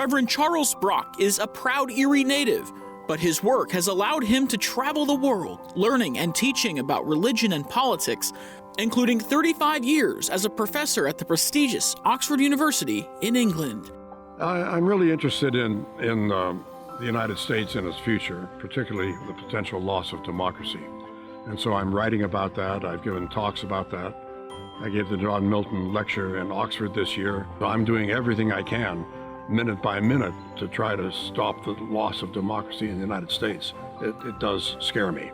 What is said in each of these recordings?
Reverend Charles Brock is a proud Erie native, but his work has allowed him to travel the world, learning and teaching about religion and politics, including 35 years as a professor at the prestigious Oxford University in England. I'm really interested in the United States and its future, particularly the potential loss of democracy. And so I'm writing about that. I've given talks about that. I gave the John Milton lecture in Oxford this year. I'm doing everything I can, minute by minute, to try to stop the loss of democracy in the United States. It does scare me.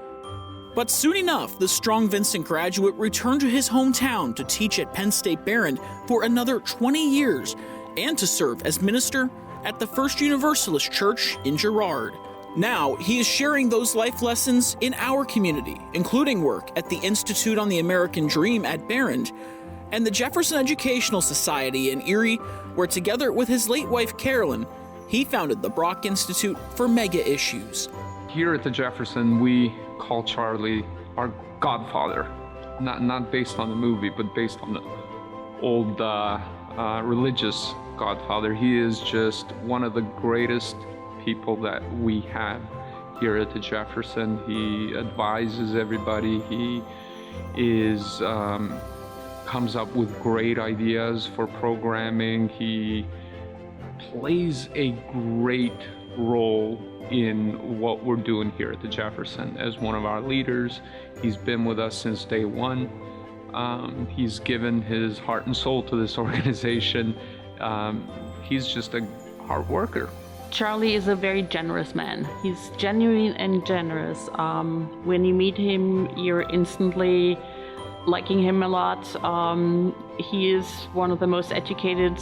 But soon enough, the Strong Vincent graduate returned to his hometown to teach at Penn State Behrend for another 20 years and to serve as minister at the First Universalist Church in Girard. Now, he is sharing those life lessons in our community, including work at the Institute on the American Dream at Behrend and the Jefferson Educational Society in Erie, where together with his late wife Carolyn, he founded the Brock Institute for Mega Issues. Here at the Jefferson, we call Charlie our godfather, not based on the movie, but based on the old religious godfather. He is just one of the greatest people that we have here at the Jefferson. He advises everybody. He is comes up with great ideas for programming. He plays a great role in what we're doing here at the Jefferson as one of our leaders. He's been with us since day one. He's given his heart and soul to this organization. He's just a hard worker. Charlie is a very generous man. He's genuine and generous. When you meet him, you're instantly liking him a lot. He is one of the most educated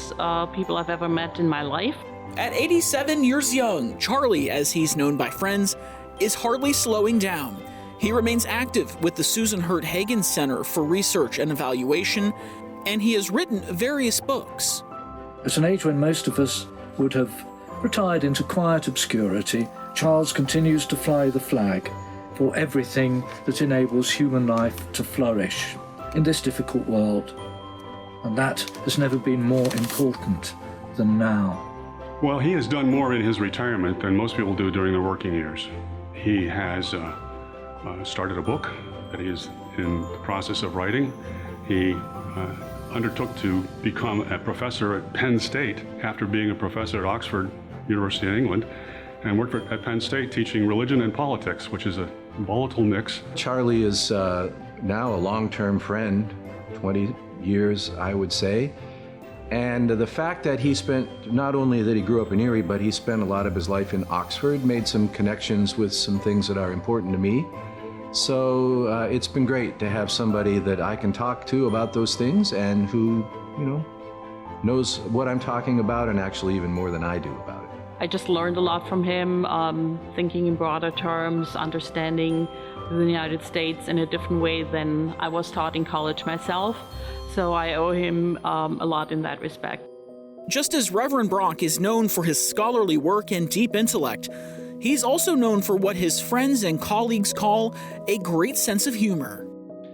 people I've ever met in my life. At 87 years young, Charlie, as he's known by friends, is hardly slowing down. He remains active with the Susan Hurt Hagen Center for Research and Evaluation, and he has written various books. At an age when most of us would have retired into quiet obscurity, Charles continues to fly the flag for everything that enables human life to flourish in this difficult world. And that has never been more important than now. Well, he has done more in his retirement than most people do during their working years. He has started a book that he is in the process of writing. He undertook to become a professor at Penn State after being a professor at Oxford University in England, and worked at Penn State teaching religion and politics, which is a volatile mix. Charlie is now a long-term friend, 20 years, I would say. And the fact that he spent, not only that he grew up in Erie, but he spent a lot of his life in Oxford, made some connections with some things that are important to me. So it's been great to have somebody that I can talk to about those things and who, knows what I'm talking about, and actually even more than I do about it. I just learned a lot from him, thinking in broader terms, understanding the United States in a different way than I was taught in college myself. So I owe him a lot in that respect. Just as Reverend Brock is known for his scholarly work and deep intellect, he's also known for what his friends and colleagues call a great sense of humor.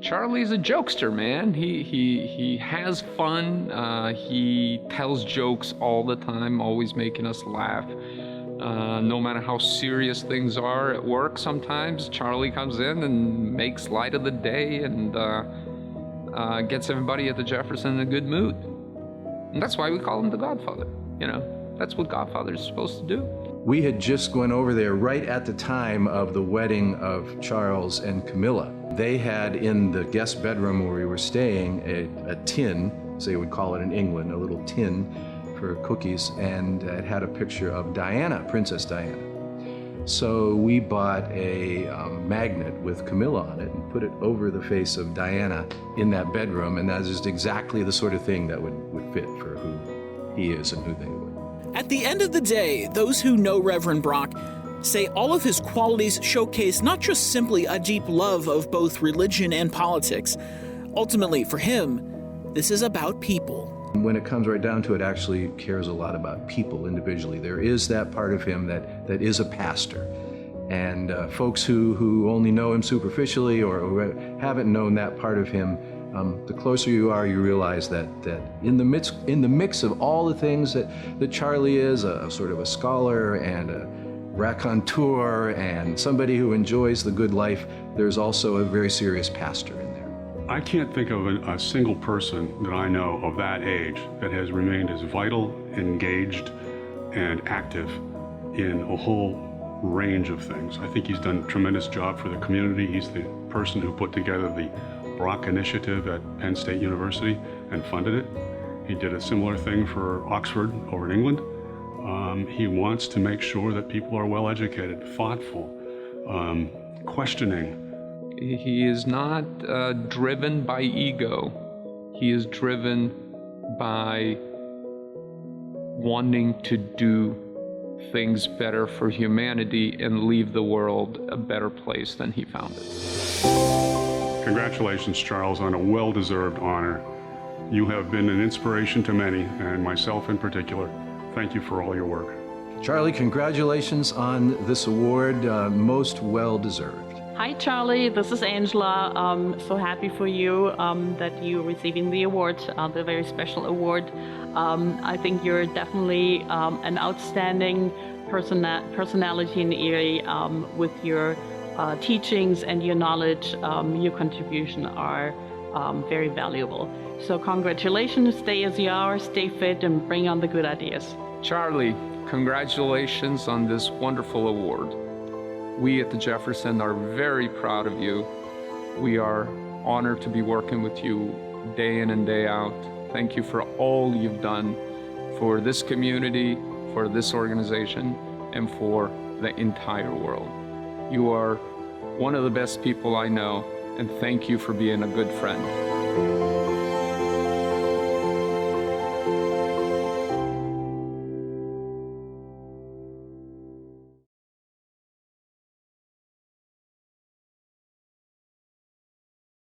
Charlie's a jokester, man. He has fun. He tells jokes all the time, always making us laugh. No matter how serious things are at work sometimes, Charlie comes in and makes light of the day and gets everybody at the Jefferson in a good mood. And that's why we call him the Godfather. That's what Godfathers are supposed to do. We had just gone over there right at the time of the wedding of Charles and Camilla. They had in the guest bedroom where we were staying a tin, as they would call it in England, a little tin for cookies, and it had a picture of Diana, Princess Diana. So we bought a magnet with Camilla on it and put it over the face of Diana in that bedroom, and that's just exactly the sort of thing that would fit for who he is and who they were. At the end of the day, those who know Reverend Brock say all of his qualities showcase not just simply a deep love of both religion and politics. Ultimately, for him, this is about people. When it comes right down to it, actually cares a lot about people individually. There is that part of him that is a pastor. And folks who only know him superficially or who haven't known that part of him the closer you are, you realize that in the mix of all the things that Charlie is, a sort of a scholar and a raconteur and somebody who enjoys the good life, there's also a very serious pastor in there. I can't think of a single person that I know of that age that has remained as vital, engaged, and active in a whole range of things. I think he's done a tremendous job for the community. He's the person who put together the Brock Initiative at Penn State University and funded it. He did a similar thing for Oxford over in England. He wants to make sure that people are well educated, thoughtful, questioning. He is not driven by ego. He is driven by wanting to do things better for humanity and leave the world a better place than he found it. Congratulations, Charles, on a well-deserved honor. You have been an inspiration to many, and myself in particular. Thank you for all your work. Charlie, congratulations on this award, most well-deserved. Hi, Charlie. This is Angela. So happy for you that you're receiving the award, the very special award. I think you're definitely an outstanding personality in Erie with your teachings and your knowledge. Your contribution are very valuable. So congratulations. Stay as you are, stay fit, and bring on the good ideas. Charlie, congratulations on this wonderful award. We at the Jefferson are very proud of you. We are honored to be working with you day in and day out. Thank you for all you've done for this community, for this organization, and for the entire world. You are one of the best people I know, and thank you for being a good friend.